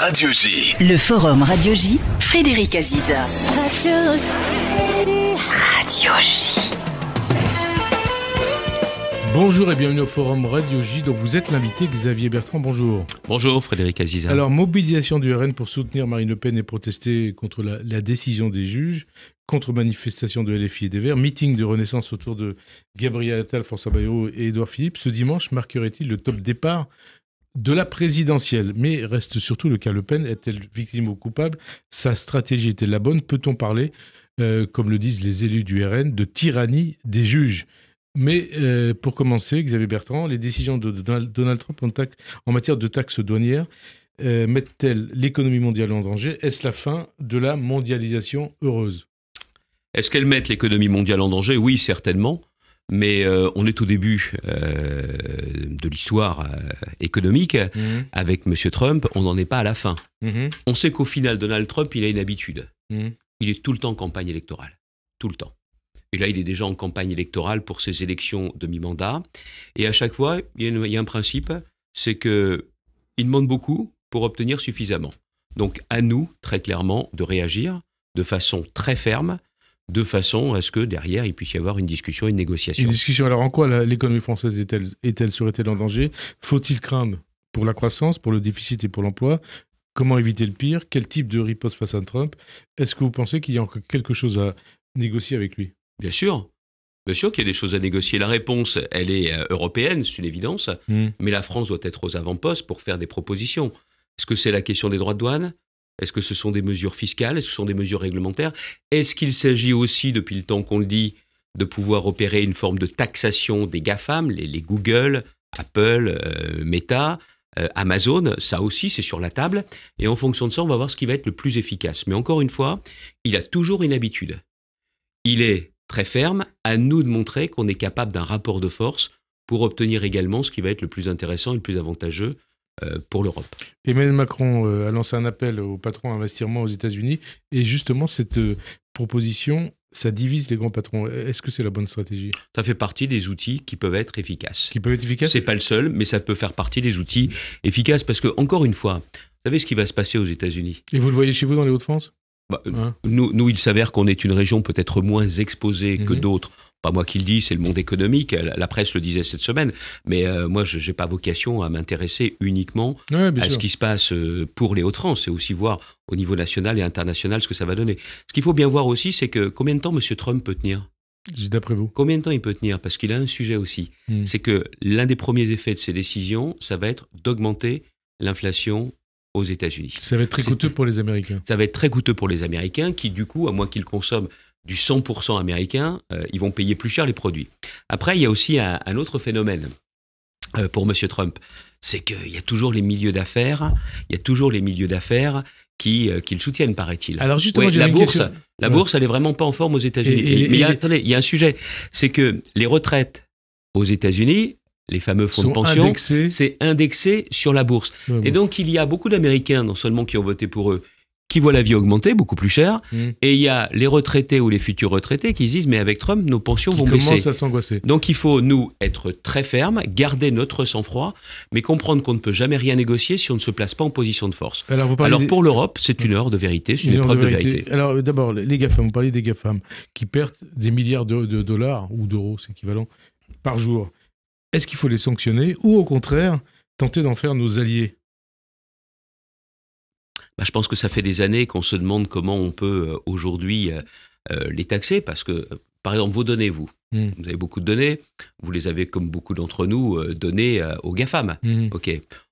Radio J. Le Forum Radio J, Frédéric Aziza. Radio J. Bonjour et bienvenue au Forum Radio J, dont vous êtes l'invité Xavier Bertrand, bonjour. Bonjour Frédéric Aziza. Alors, mobilisation du RN pour soutenir Marine Le Pen et protester contre la décision des juges, contre-manifestation de LFI et des Verts, meeting de renaissance autour de Gabriel Attal, François Bayrou et Édouard Philippe. Ce dimanche marquerait-il le top départ de la présidentielle? Mais reste surtout le cas Le Pen. Est-elle victime ou coupable? Sa stratégie est-elle la bonne? Peut-on parler, comme le disent les élus du RN, de tyrannie des juges? Mais pour commencer, Xavier Bertrand, les décisions de Donald Trump en matière de taxes douanières mettent-elles l'économie mondiale en danger? Est-ce la fin de la mondialisation heureuse? Est-ce qu'elles mettent l'économie mondiale en danger? Oui, certainement. Mais on est au début de l'histoire économique. Avec M. Trump, on n'en est pas à la fin. On sait qu'au final, Donald Trump, il a une habitude. Il est tout le temps en campagne électorale. Tout le temps. Et là, il est déjà en campagne électorale pour ses élections de mi-mandat. Et à chaque fois, il y a un principe, c'est qu'il demande beaucoup pour obtenir suffisamment. Donc, à nous, très clairement, de réagir de façon très ferme, de façon à ce que derrière, il puisse y avoir une discussion, une négociation. Une discussion. Alors, en quoi l'économie française serait-elle en danger? Faut-il craindre pour la croissance, pour le déficit et pour l'emploi? Comment éviter le pire? Quel type de riposte face à Trump? Est-ce que vous pensez qu'il y a encore quelque chose à négocier avec lui? Bien sûr qu'il y a des choses à négocier. La réponse, elle est européenne, c'est une évidence, mais la France doit être aux avant-postes pour faire des propositions. Est-ce que c'est la question des droits de douane? Est-ce que ce sont des mesures fiscales? Est-ce que ce sont des mesures réglementaires? Est-ce qu'il s'agit aussi, depuis le temps qu'on le dit, de pouvoir opérer une forme de taxation des GAFAM, les Google, Apple, Meta, Amazon? Ça aussi, c'est sur la table. Et en fonction de ça, on va voir ce qui va être le plus efficace. Mais encore une fois, il a toujours une habitude. Il est très ferme, à nous de montrer qu'on est capable d'un rapport de force pour obtenir également ce qui va être le plus intéressant et le plus avantageux pour l'Europe. Emmanuel Macron a lancé un appel aux patrons à investir moins aux États-Unis, et justement cette proposition, ça divise les grands patrons. Est-ce que c'est la bonne stratégie? Ça fait partie des outils qui peuvent être efficaces. Qui peuvent être efficaces? C'est pas le seul, mais ça peut faire partie des outils efficaces, parce que, encore une fois, vous savez ce qui va se passer aux États-Unis? Et vous le voyez chez vous dans les Hauts-de-France? Nous, il s'avère qu'on est une région peut-être moins exposée que d'autres. Pas moi qui le dis, c'est le monde économique. La presse le disait cette semaine. Mais moi, je n'ai pas vocation à m'intéresser uniquement à ce qui se passe pour les Hauts-de-France. C'est aussi voir au niveau national et international ce que ça va donner. Ce qu'il faut bien voir aussi, c'est que combien de temps M. Trump peut tenir? D'après vous? Combien de temps il peut tenir? Parce qu'il a un sujet aussi. C'est que l'un des premiers effets de ces décisions, ça va être d'augmenter l'inflation aux États-Unis. Ça va être très coûteux pour les Américains. Ça va être très coûteux pour les Américains qui, du coup, à moins qu'ils consomment du 100% américain, ils vont payer plus cher les produits. Après, il y a aussi un autre phénomène pour M. Trump. C'est qu'il y a toujours les milieux d'affaires, qui le soutiennent, paraît-il. Alors justement, la bourse, elle est vraiment pas en forme aux États-Unis. Mais attendez, il y a un sujet. C'est que les retraites aux États-Unis, les fameux fonds de pension, c'est indexé sur la bourse. Et donc, il y a beaucoup d'Américains, non seulement qui ont voté pour eux, qui voient la vie augmenter, beaucoup plus cher, et il y a les retraités ou les futurs retraités qui se disent « mais avec Trump, nos pensions vont baisser ». Commencent à s'angoisser. Donc, il faut, nous, être très fermes, garder notre sang-froid, mais comprendre qu'on ne peut jamais rien négocier si on ne se place pas en position de force. Alors pour l'Europe, c'est une heure de vérité, c'est une épreuve de vérité. Alors, d'abord, les GAFAM, vous parlez des GAFAM, qui perdent des milliards de dollars, ou d'euros, c'est équivalent, par jour. Est-ce qu'il faut les sanctionner ou au contraire tenter d'en faire nos alliés? Je pense que ça fait des années qu'on se demande comment on peut aujourd'hui les taxer parce que, par exemple, vos données, vous avez beaucoup de données, vous les avez comme beaucoup d'entre nous données aux GAFAM,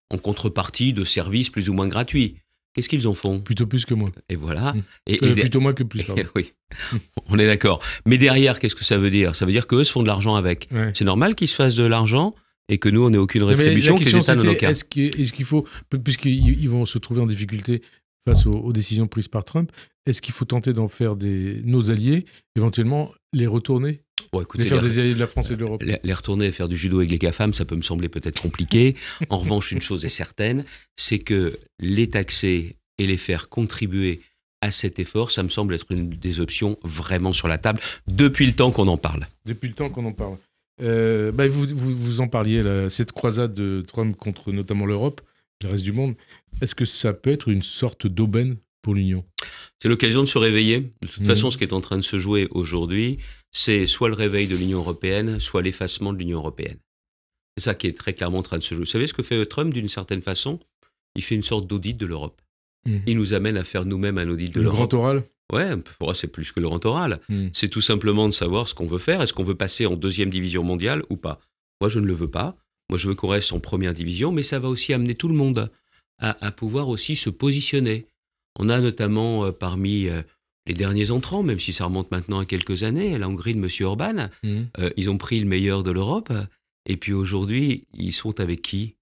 en contrepartie de services plus ou moins gratuits. Qu'est-ce qu'ils en font? Plutôt plus que moi. Et voilà. Plutôt moins que plus. Oui, on est d'accord. Mais derrière, qu'est-ce que ça veut dire? Ça veut dire qu'eux se font de l'argent avec. C'est normal qu'ils se fassent de l'argent et que nous, on n'ait aucune rétribution, que les États n'en ont aucun. Est-ce qu'il faut, puisqu'ils vont se trouver en difficulté face aux décisions prises par Trump, est-ce qu'il faut tenter d'en faire nos alliés, éventuellement les retourner? Écoutez, les faire des alliés de la France et de l'Europe. Les retourner et faire du judo avec les GAFAM, ça peut me sembler peut-être compliqué. En revanche, une chose est certaine, c'est que les taxer et les faire contribuer à cet effort, ça me semble être une des options vraiment sur la table depuis le temps qu'on en parle. Depuis le temps qu'on en parle. Vous en parliez, cette croisade de Trump contre notamment l'Europe, le reste du monde. Est-ce que ça peut être une sorte d'aubaine pour l'Union ? C'est l'occasion de se réveiller. De toute façon, ce qui est en train de se jouer aujourd'hui, c'est soit le réveil de l'Union européenne, soit l'effacement de l'Union européenne. C'est ça qui est très clairement en train de se jouer. Vous savez ce que fait Trump d'une certaine façon ? Il fait une sorte d'audit de l'Europe. Il nous amène à faire nous-mêmes un audit de l'Europe. Le grand oral ? Ouais, pour moi, c'est plus que le grand oral. C'est tout simplement de savoir ce qu'on veut faire. Est-ce qu'on veut passer en 2e division mondiale ou pas ? Moi, je ne le veux pas. Moi, je veux qu'on reste en 1re division, mais ça va aussi amener tout le monde à pouvoir aussi se positionner. On a notamment parmi les derniers entrants, même si ça remonte maintenant à quelques années, la Hongrie de M. Orban, ils ont pris le meilleur de l'Europe. Et puis aujourd'hui, ils sont avec qui ?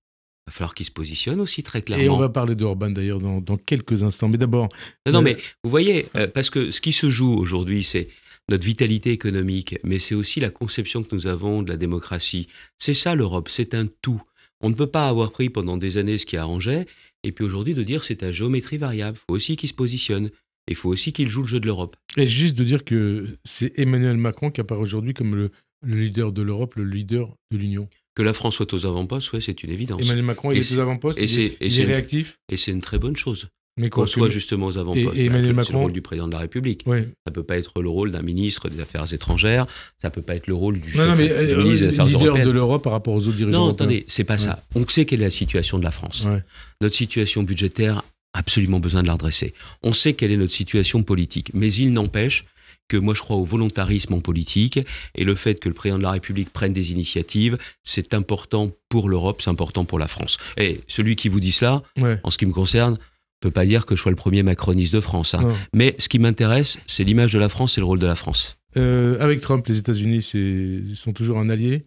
Il va falloir qu'ils se positionnent aussi très clairement. Et on va parler d'Orban d'ailleurs dans quelques instants. Mais d'abord... Non, mais vous voyez, parce que ce qui se joue aujourd'hui, c'est notre vitalité économique, mais c'est aussi la conception que nous avons de la démocratie. C'est ça l'Europe, c'est un tout. On ne peut pas avoir pris pendant des années ce qui arrangeait, et puis aujourd'hui de dire c'est à géométrie variable. Il faut aussi qu'il se positionne, et il faut aussi qu'il joue le jeu de l'Europe. Et juste de dire que c'est Emmanuel Macron qui apparaît aujourd'hui comme le leader de l'Europe, le leader de l'Union. Que la France soit aux avant-postes, ouais, c'est une évidence. Emmanuel Macron, il est aux avant-postes, il est réactif. Et c'est une très bonne chose. Mais qu'on soit justement aux avant-postes. Et Emmanuel Macron, c'est le rôle du président de la République. Ouais. Ça ne peut pas être le rôle d'un ministre des Affaires étrangères. Ça ne peut pas être le rôle du ministre des Affaires européennes. Leader de l'Europe par rapport aux autres dirigeants. Non, attendez, c'est pas ça. On sait quelle est la situation de la France. Ouais. Notre situation budgétaire a absolument besoin de la redresser. On sait quelle est notre situation politique. Mais il n'empêche que moi je crois au volontarisme en politique et le fait que le président de la République prenne des initiatives, c'est important pour l'Europe, c'est important pour la France. Et celui qui vous dit cela, en ce qui me concerne, ne peut pas dire que je sois le premier macroniste de France. Hein. Mais ce qui m'intéresse, c'est l'image de la France et le rôle de la France. Avec Trump, les États-Unis sont toujours un allié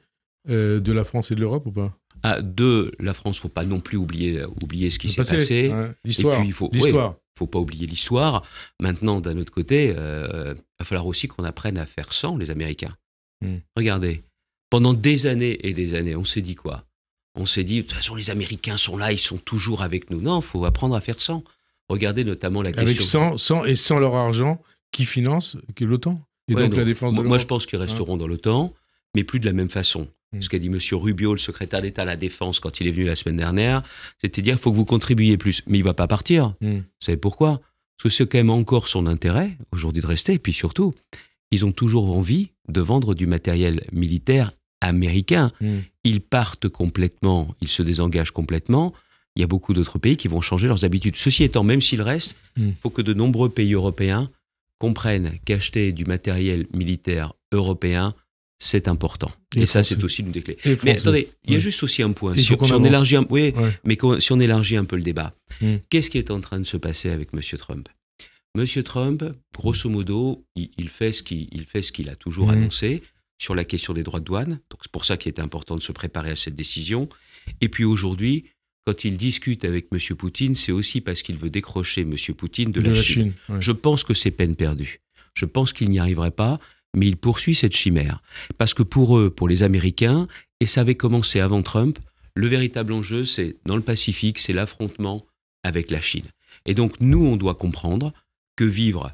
de la France et de l'Europe ou pas ? De la France, il ne faut pas non plus oublier ce qui s'est passé. Ouais. L'histoire. Il ne faut pas oublier l'histoire. Maintenant, d'un autre côté, il va falloir aussi qu'on apprenne à faire sans les Américains. Regardez, pendant des années et des années, on s'est dit quoi ? On s'est dit, de toute façon, les Américains sont là, ils sont toujours avec nous. Non, il faut apprendre à faire sans. Regardez notamment la question... sans leur argent, qui finance l'OTAN ? Et donc la défense de l'Europe. Moi, je pense qu'ils resteront dans l'OTAN, mais plus de la même façon. Ce qu'a dit M. Rubio, le secrétaire d'État à la Défense, quand il est venu la semaine dernière, c'était dire qu'il faut que vous contribuiez plus. Mais il ne va pas partir. Vous savez pourquoi ? Parce que c'est quand même encore son intérêt, aujourd'hui, de rester. Et puis surtout, ils ont toujours envie de vendre du matériel militaire américain. Ils partent complètement, ils se désengagent complètement. Il y a beaucoup d'autres pays qui vont changer leurs habitudes. Ceci étant, même s'il reste, il faut que de nombreux pays européens comprennent qu'acheter du matériel militaire européen, c'est important. Et ça, c'est aussi une des clés. Mais attendez, il y a juste aussi un point. Si on élargit si on élargit un peu le débat, qu'est-ce qui est en train de se passer avec M. Trump ? M. Trump, grosso modo, il fait ce qu'il a toujours annoncé sur la question des droits de douane. Donc c'est pour ça qu'il était important de se préparer à cette décision. Et puis aujourd'hui, quand il discute avec M. Poutine, c'est aussi parce qu'il veut décrocher M. Poutine de la Chine. Je pense que c'est peine perdue. Je pense qu'il n'y arriverait pas. Mais il poursuit cette chimère. Parce que pour eux, pour les Américains, et ça avait commencé avant Trump, le véritable enjeu, c'est dans le Pacifique, c'est l'affrontement avec la Chine. Et donc, nous, on doit comprendre que vivre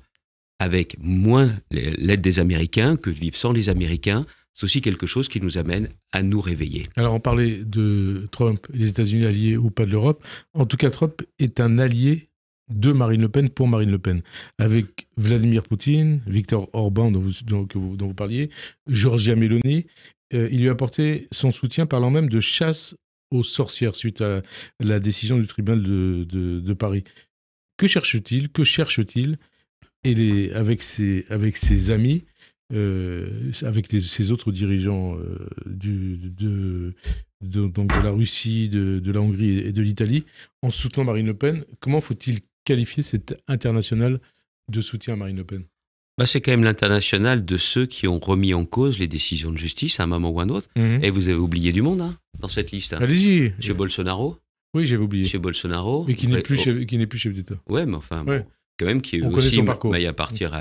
avec moins l'aide des Américains, que vivre sans les Américains, c'est aussi quelque chose qui nous amène à nous réveiller. Alors, on parlait de Trump et les États-Unis alliés ou pas de l'Europe. En tout cas, Trump est un allié de Marine Le Pen pour Marine Le Pen, avec Vladimir Poutine, Viktor Orban dont vous parliez, Giorgia Meloni. Il lui a apporté son soutien parlant même de chasse aux sorcières suite à la décision du tribunal de Paris. Que cherche-t-il avec ses amis, avec ses autres dirigeants de la Russie, de la Hongrie et de l'Italie, en soutenant Marine Le Pen? Comment faut-il qualifier cet international de soutien à Marine Le Pen? C'est quand même l'international de ceux qui ont remis en cause les décisions de justice à un moment ou à un autre. Et vous avez oublié du monde dans cette liste. Allez-y. M. Bolsonaro. Oui, j'avais oublié. M. Bolsonaro. Mais qui n'est plus chef d'État. Ouais, mais enfin, bon, quand même, qui est aussi maille à partir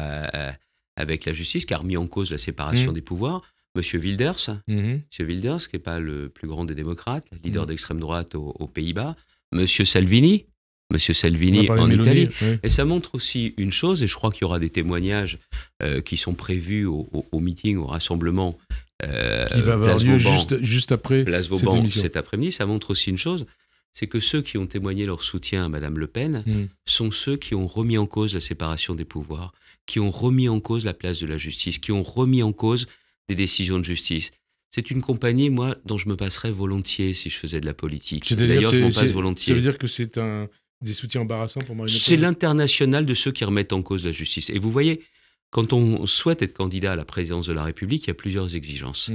avec la justice, qui a remis en cause la séparation des pouvoirs. M. Wilders. M. Wilders, qui n'est pas le plus grand des démocrates, leader d'extrême droite aux Pays-Bas. M. Salvini en Italie. Et ça montre aussi une chose, et je crois qu'il y aura des témoignages qui sont prévus au meeting, au rassemblement qui va avoir lieu juste après Place Vauban cet après-midi. Ça montre aussi une chose, c'est que ceux qui ont témoigné leur soutien à Mme Le Pen sont ceux qui ont remis en cause la séparation des pouvoirs, qui ont remis en cause la place de la justice, qui ont remis en cause des décisions de justice. C'est une compagnie, moi, dont je me passerais volontiers si je faisais de la politique. D'ailleurs, je m'en passe volontiers. Ça veut dire que c'est des soutiens embarrassants pour Marine Le Pen? C'est l'international de ceux qui remettent en cause la justice. Et vous voyez, quand on souhaite être candidat à la présidence de la République, il y a plusieurs exigences.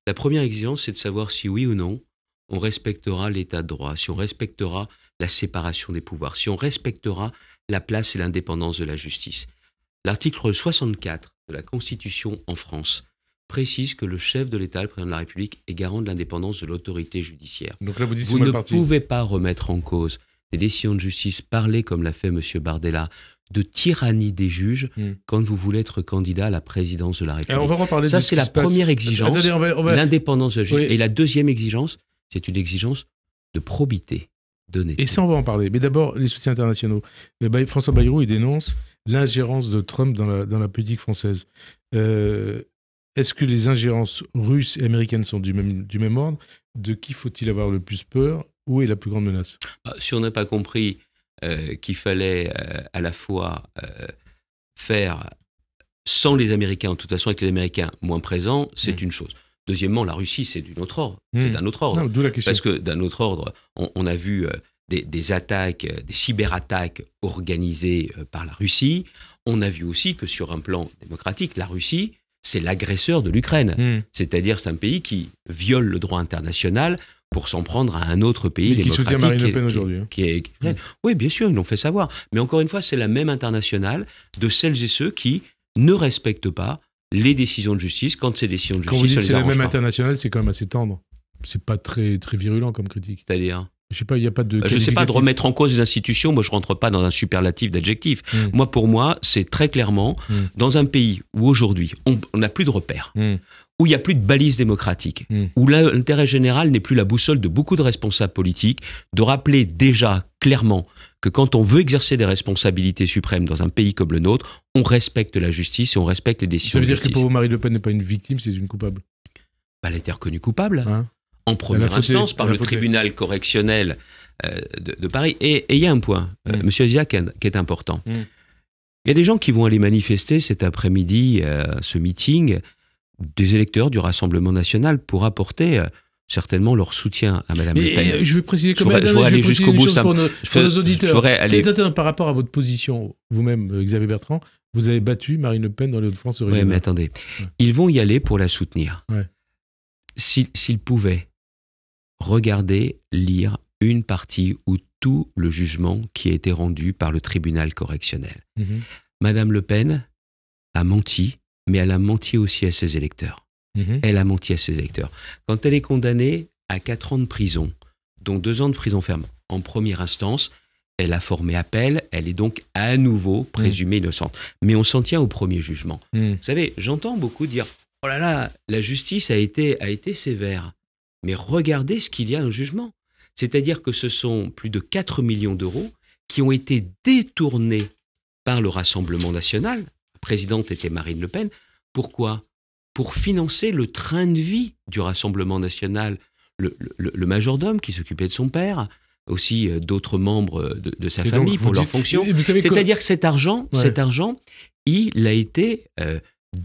La première exigence, c'est de savoir si oui ou non, on respectera l'état de droit, si on respectera la séparation des pouvoirs, si on respectera la place et l'indépendance de la justice. L'article 64 de la Constitution en France précise que le chef de l'État, le président de la République, est garant de l'indépendance de l'autorité judiciaire. Donc là, vous ne pouvez pas remettre en cause des décisions de justice, parler comme l'a fait M. Bardella, de tyrannie des juges quand vous voulez être candidat à la présidence de la République. Alors on va reparler ça, c'est la première exigence, l'indépendance de la justice. Oui. Et la deuxième exigence, c'est une exigence de probité, d'honnêteté. Et ça, on va en parler. Mais d'abord, les soutiens internationaux. François Bayrou, il dénonce l'ingérence de Trump dans la politique française. Est-ce que les ingérences russes et américaines sont du même ordre? De qui faut-il avoir le plus peur? Où est la plus grande menace? Si on n'a pas compris qu'il fallait à la fois faire sans les Américains, de toute façon avec les Américains moins présents, c'est une chose. Deuxièmement, la Russie, c'est d'un autre ordre. C'est d'un autre ordre. Non, d'où la question. Parce que d'un autre ordre, on a vu des attaques, des cyberattaques organisées par la Russie. On a vu aussi que sur un plan démocratique, la Russie, c'est l'agresseur de l'Ukraine. C'est-à-dire, c'est un pays qui viole le droit international pour s'en prendre à un autre pays démocratique. Qui soutient Marine Le Pen aujourd'hui. Oui, bien sûr, ils l'ont fait savoir. Mais encore une fois, c'est la même internationale de celles et ceux qui ne respectent pas les décisions de justice quand ces décisions de justice quand vous dites c'est la même internationale, c'est quand même assez tendre. C'est pas très, très virulent comme critique. C'est-à-dire, je sais pas, il n'y a pas de. Je sais pas de remettre en cause les institutions. Moi, je rentre pas dans un superlatif d'adjectif. Pour moi, c'est très clairement dans un pays où aujourd'hui on n'a plus de repères, où il n'y a plus de balises démocratiques, où l'intérêt général n'est plus la boussole de beaucoup de responsables politiques, de rappeler déjà clairement que quand on veut exercer des responsabilités suprêmes dans un pays comme le nôtre, on respecte la justice et on respecte les décisions de justice. Ça veut dire que pour vous, Marine Le Pen n'est pas une victime, c'est une coupable? Elle a été reconnue coupable, en première instance, par le tribunal correctionnel de Paris. Et il y a un point, Monsieur Zia, qui est important. Il y a des gens qui vont aller manifester cet après-midi, ce meeting, des électeurs du Rassemblement national pour apporter certainement leur soutien à Mme Le Pen. Je vais préciser quand même. Je voudrais aller jusqu'au bout. Pour nos auditeurs. Par rapport à votre position, vous-même, Xavier Bertrand, vous avez battu Marine Le Pen dans les Hauts-de-France originales. Oui, mais attendez. Ils vont y aller pour la soutenir. S'ils pouvaient regarder, lire une partie ou tout le jugement qui a été rendu par le tribunal correctionnel. Madame Le Pen a menti, mais elle a menti aussi à ses électeurs. Elle a menti à ses électeurs. Quand elle est condamnée à 4 ans de prison, dont 2 ans de prison ferme, en première instance, elle a formé appel, elle est donc à nouveau présumée innocente. Mais on s'en tient au premier jugement. Vous savez, j'entends beaucoup dire « Oh là là, la justice a été sévère ». Mais regardez ce qu'il y a dans le jugement. C'est-à-dire que ce sont plus de 4 millions d'euros qui ont été détournés par le Rassemblement national. La présidente était Marine Le Pen. Pourquoi ? Pour financer le train de vie du Rassemblement national. Le majordome qui s'occupait de son père, aussi d'autres membres de sa famille pour leurs fonctions. C'est-à-dire que cet argent, il a été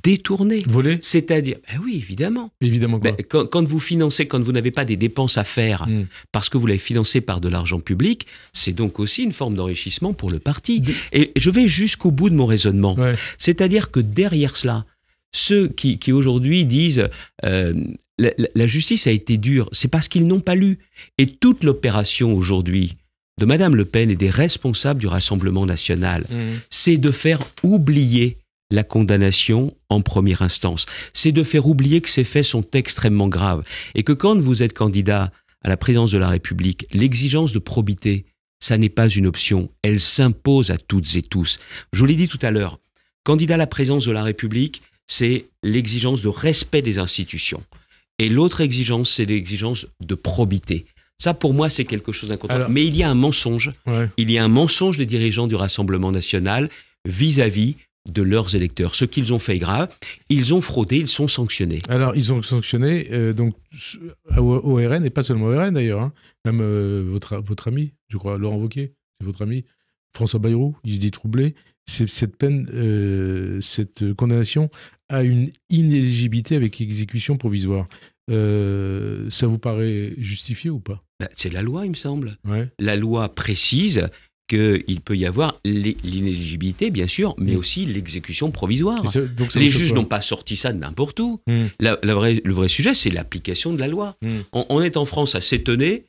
détourné. Volé ? C'est-à-dire, oui, évidemment. Évidemment quoi ? Quand vous financez, quand vous n'avez pas des dépenses à faire, parce que vous l'avez financé par de l'argent public, c'est donc aussi une forme d'enrichissement pour le parti. Et je vais jusqu'au bout de mon raisonnement. C'est-à-dire que derrière cela, ceux qui aujourd'hui disent la justice a été dure, c'est parce qu'ils n'ont pas lu. Et toute l'opération aujourd'hui de Mme Le Pen et des responsables du Rassemblement national, c'est de faire oublier la condamnation en première instance. C'est de faire oublier que ces faits sont extrêmement graves. Et que quand vous êtes candidat à la présidence de la République, l'exigence de probité, ça n'est pas une option. Elle s'impose à toutes et tous. Je vous l'ai dit tout à l'heure, candidat à la présidence de la République, c'est l'exigence de respect des institutions. Et l'autre exigence, c'est l'exigence de probité. Ça, pour moi, c'est quelque chose d'incontournable. Mais il y a un mensonge. Il y a un mensonge des dirigeants du Rassemblement national vis-à-vis de leurs électeurs. Ce qu'ils ont fait est grave. Ils ont fraudé, ils sont sanctionnés. Alors, ils ont sanctionné donc, au RN, et pas seulement au RN d'ailleurs, hein. Même votre ami, je crois, Laurent Wauquiez, c'est votre ami, François Bayrou, il se dit troublé. Cette peine, cette condamnation a une inéligibilité avec exécution provisoire. Ça vous paraît justifié ou pas? C'est la loi, il me semble. Ouais. La loi précise qu'il peut y avoir l'inéligibilité, bien sûr, mais aussi l'exécution provisoire. Les juges n'ont pas sorti ça de n'importe où. Le vrai sujet, c'est l'application de la loi. On est en France à s'étonner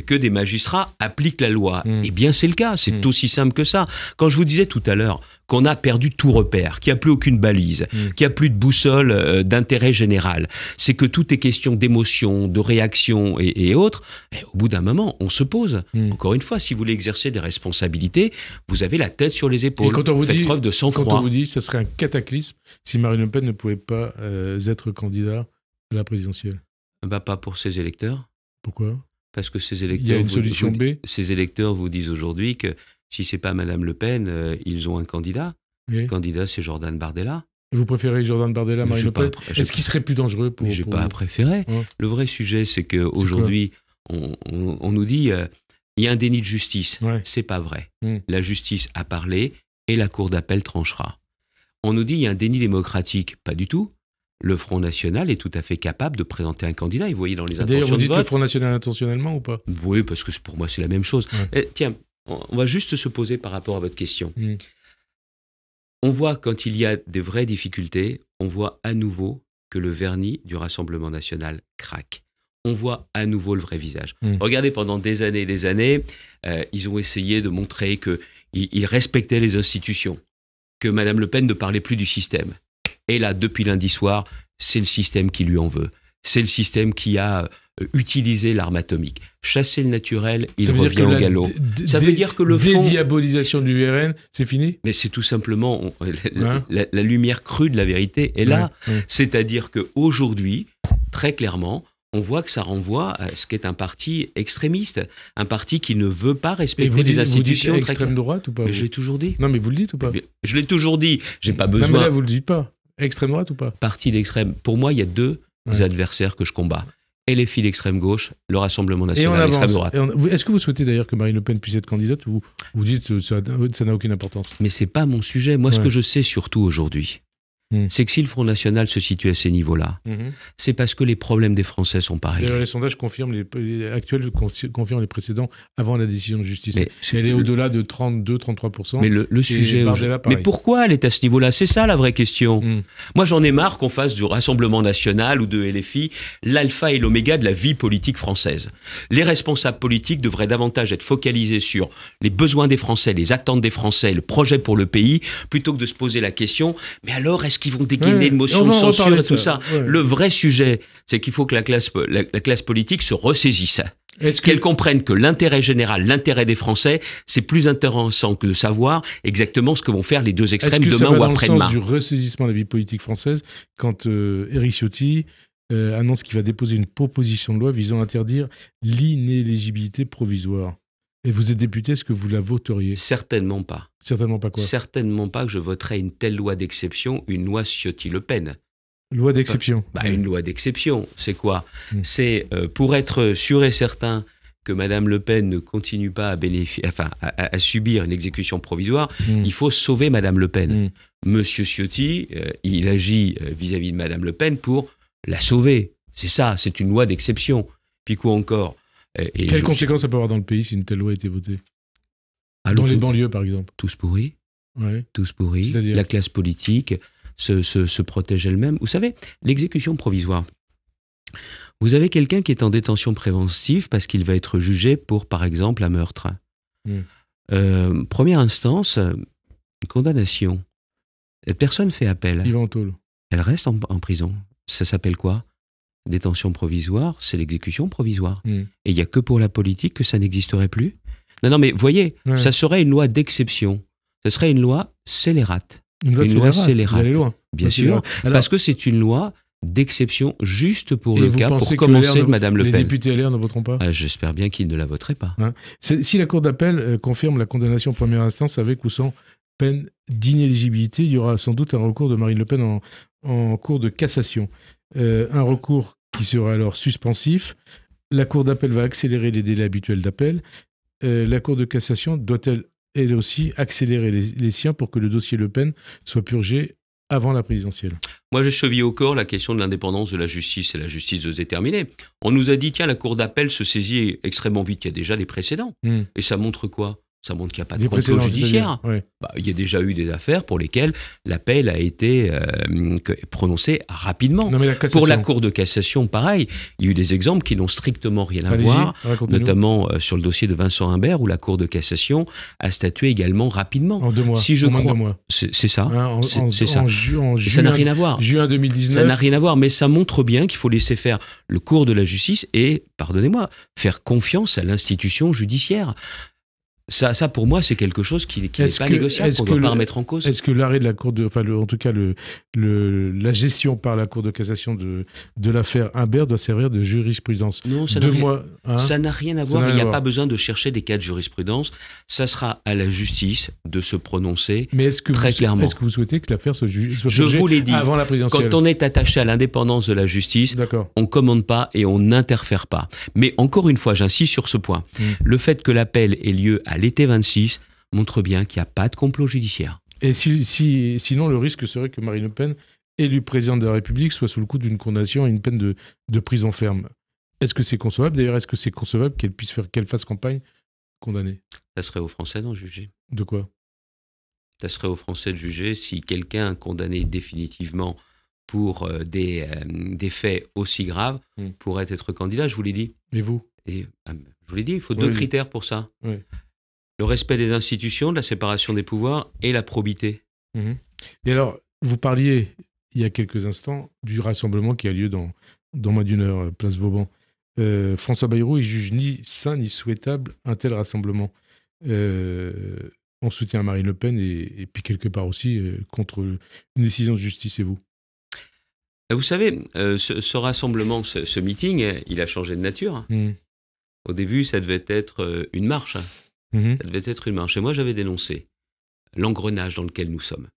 que des magistrats appliquent la loi. Eh bien, c'est le cas. C'est aussi simple que ça. Quand je vous disais tout à l'heure qu'on a perdu tout repère, qu'il n'y a plus aucune balise, qu'il n'y a plus de boussole d'intérêt général, c'est que tout est question d'émotion, de réaction et autres. Et au bout d'un moment, on se pose. Encore une fois, si vous voulez exercer des responsabilités, vous avez la tête sur les épaules. Et quand on vous Faites dit, preuve de sang-froid. Quand on vous dit que ce serait un cataclysme si Marine Le Pen ne pouvait pas être candidat à la présidentielle. Pas pour ses électeurs. Pourquoi? Parce que ces électeurs, il y a une solution B. Ces électeurs vous disent aujourd'hui que si c'est pas Madame Le Pen, ils ont un candidat. Le candidat, c'est Jordan Bardella. Et vous préférez Jordan Bardella à Marine Le Pen? Est-ce qu'il serait plus dangereux pour... Je n'ai pas à préférer. Ouais. Le vrai sujet, c'est qu'aujourd'hui, on nous dit il y a un déni de justice. Ouais. C'est pas vrai. La justice a parlé et la Cour d'appel tranchera. On nous dit il y a un déni démocratique. Pas du tout. Le Front National est tout à fait capable de présenter un candidat. Et vous voyez dans les intentions de vote... D'ailleurs, vous dites le Front National intentionnellement ou pas? Oui, parce que pour moi, c'est la même chose. Ouais. Tiens, on va juste se poser par rapport à votre question. On voit quand il y a des vraies difficultés, on voit à nouveau que le vernis du Rassemblement national craque. On voit à nouveau le vrai visage. Regardez, pendant des années et des années, ils ont essayé de montrer qu'ils respectaient les institutions, que Mme Le Pen ne parlait plus du système. Et là, depuis lundi soir, c'est le système qui lui en veut. C'est le système qui a utilisé l'arme atomique. Chasser le naturel, il revient au galop. Ça veut dire que le fond... Dédiabolisation du RN, c'est fini? Mais c'est tout simplement... la lumière crue de la vérité est là. C'est-à-dire qu'aujourd'hui, très clairement, on voit que ça renvoie à ce qu'est un parti extrémiste, un parti qui ne veut pas respecter les institutions. Vous dites extrême droite ou pas? Mais je l'ai toujours dit. Non, mais vous le dites ou pas? Je l'ai toujours dit. J'ai pas besoin. Non, mais là, vous le dites pas. Extrême droite ou pas? Parti d'extrême. Pour moi, il y a deux adversaires que je combats. Et les filles d'extrême gauche, le Rassemblement national, l'extrême droite. Est-ce que vous souhaitez d'ailleurs que Marine Le Pen puisse être candidate ou vous dites que ça n'a aucune importance? Mais c'est pas mon sujet. Moi, ce que je sais surtout aujourd'hui, c'est que si le Front National se situe à ces niveaux-là, c'est parce que les problèmes des Français sont pas réglés. Les sondages confirment actuels confirment les précédents avant la décision de justice. Mais elle est au-delà de 32-33%. Mais le sujet... Mais pourquoi elle est à ce niveau-là? C'est ça la vraie question. Moi, j'en ai marre qu'on fasse du Rassemblement National ou de LFI l'alpha et l'oméga de la vie politique française. Les responsables politiques devraient davantage être focalisés sur les besoins des Français, les attentes des Français, le projet pour le pays, plutôt que de se poser la question, mais alors, est-ce qu'ils vont dégainer une motion de censure et tout ça? Le vrai sujet, c'est qu'il faut que la classe politique se ressaisisse. Qu'elle comprenne que l'intérêt général, l'intérêt des Français, c'est plus intéressant que de savoir exactement ce que vont faire les deux extrêmes demain ou après-demain. Est-ce que ça va dans le sens du ressaisissement de la vie politique française quand Éric Ciotti annonce qu'il va déposer une proposition de loi visant à interdire l'inéligibilité provisoire? Et vous êtes député, est-ce que vous la voteriez? Certainement pas. Certainement pas quoi? Certainement pas que je voterais une telle loi d'exception, une loi Ciotti-Le Pen. Loi d'exception. Une loi d'exception, c'est quoi? C'est pour être sûr et certain que Mme Le Pen ne continue pas à subir une exécution provisoire, il faut sauver Mme Le Pen. Monsieur Ciotti, il agit vis-à-vis de Mme Le Pen pour la sauver. C'est ça, c'est une loi d'exception. Puis quoi encore? Quelles conséquences ça peut avoir dans le pays si une telle loi a été votée? Dans les banlieues, par exemple. Tous pourris. Ouais. Tous pourris. La classe politique se protège elle-même. Vous savez, l'exécution provisoire. Vous avez quelqu'un qui est en détention préventive parce qu'il va être jugé pour, par exemple, un meurtre. Première instance, une condamnation. Cette personne fait appel. Il va en tôle. Elle reste en prison. Ça s'appelle quoi? Détention provisoire, c'est l'exécution provisoire. Et il n'y a que pour la politique que ça n'existerait plus. Non, mais voyez, ça serait une loi d'exception. Ce serait une loi scélérate. Une loi scélérate. Vous allez loin. Bien sûr, parce que c'est une loi d'exception juste pour le cas, pour commencer de Mme Le Pen. Les députés LR ne voteront pas? J'espère bien qu'ils ne la voteraient pas. Si la Cour d'appel confirme la condamnation en première instance avec ou sans peine d'inéligibilité. Il y aura sans doute un recours de Marine Le Pen en cour de cassation. Un recours qui sera alors suspensif. La cour d'appel va accélérer les délais habituels d'appel. La cour de cassation doit-elle, elle aussi, accélérer les siens pour que le dossier Le Pen soit purgé avant la présidentielle? Moi, j'ai chevillé au corps la question de l'indépendance de la justice et la justice de se déterminer. On nous a dit, tiens, la cour d'appel se saisit extrêmement vite. Il y a déjà des précédents. Et ça montre quoi? Ça montre qu'il n'y a pas de complot judiciaire. Ouais. Il y a déjà eu des affaires pour lesquelles l'appel a été prononcé rapidement. Pour la Cour de cassation, pareil. Il y a eu des exemples qui n'ont strictement rien à voir, notamment sur le dossier de Vincent Imbert, où la Cour de cassation a statué également rapidement. En 2 mois. Si je crois, c'est ça. C'est ça. Ça n'a rien à voir. Juin 2019. Ça n'a rien à voir, mais ça montre bien qu'il faut laisser faire le cours de la justice et, pardonnez-moi, faire confiance à l'institution judiciaire. Ça, pour moi, c'est quelque chose qui n'est pas négociable, qu'on ne doit pas remettre en cause. Est-ce que l'arrêt de la Cour en tout cas, la gestion par la Cour de cassation de l'affaire Imbert doit servir de jurisprudence? Non, ça n'a rien à voir. Il n'y a pas besoin de chercher des cas de jurisprudence. Ça sera à la justice de se prononcer très clairement. Est-ce que vous souhaitez que l'affaire soit jugée avant la présidentielle? Quand on est attaché à l'indépendance de la justice, on ne commande pas et on n'interfère pas. Mais encore une fois, j'insiste sur ce point. Le fait que l'appel ait lieu à l'été 26 montre bien qu'il n'y a pas de complot judiciaire. Et sinon, le risque serait que Marine Le Pen, élue présidente de la République, soit sous le coup d'une condamnation à une peine de prison ferme. Est-ce que c'est concevable? D'ailleurs, est-ce que c'est concevable qu'elle fasse campagne condamnée? Ça serait aux Français d'en juger. De quoi? Ça serait aux Français de juger si quelqu'un condamné définitivement pour des faits aussi graves pourrait être candidat. Je vous l'ai dit. Et vous? Je vous l'ai dit, il faut 2 critères pour ça. Oui. Le respect des institutions, de la séparation des pouvoirs et la probité. Et alors, vous parliez, il y a quelques instants, du rassemblement qui a lieu dans moins d'1 heure, place Vauban. François Bayrou, il juge ni sain ni souhaitable un tel rassemblement. On soutient Marine Le Pen et puis quelque part aussi contre une décision de justice. Et vous? Vous savez, ce rassemblement, ce meeting, il a changé de nature. Au début, ça devait être une marche. Ça devait être une marche. Et moi, j'avais dénoncé l'engrenage dans lequel nous sommes.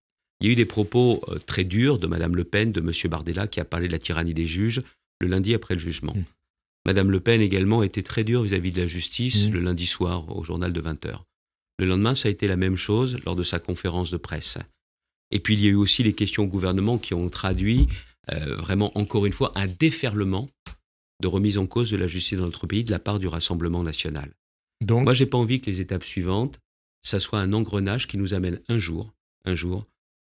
Il y a eu des propos très durs de Mme Le Pen, de M. Bardella, qui a parlé de la tyrannie des juges le lundi après le jugement. Mme Le Pen également était très dure vis-à-vis de la justice le lundi soir au journal de 20h. Le lendemain, ça a été la même chose lors de sa conférence de presse. Et puis, il y a eu aussi les questions au gouvernement qui ont traduit vraiment, encore une fois, un déferlement de remise en cause de la justice dans notre pays de la part du Rassemblement national. Donc, moi, je n'ai pas envie que les étapes suivantes, ça soit un engrenage qui nous amène un jour,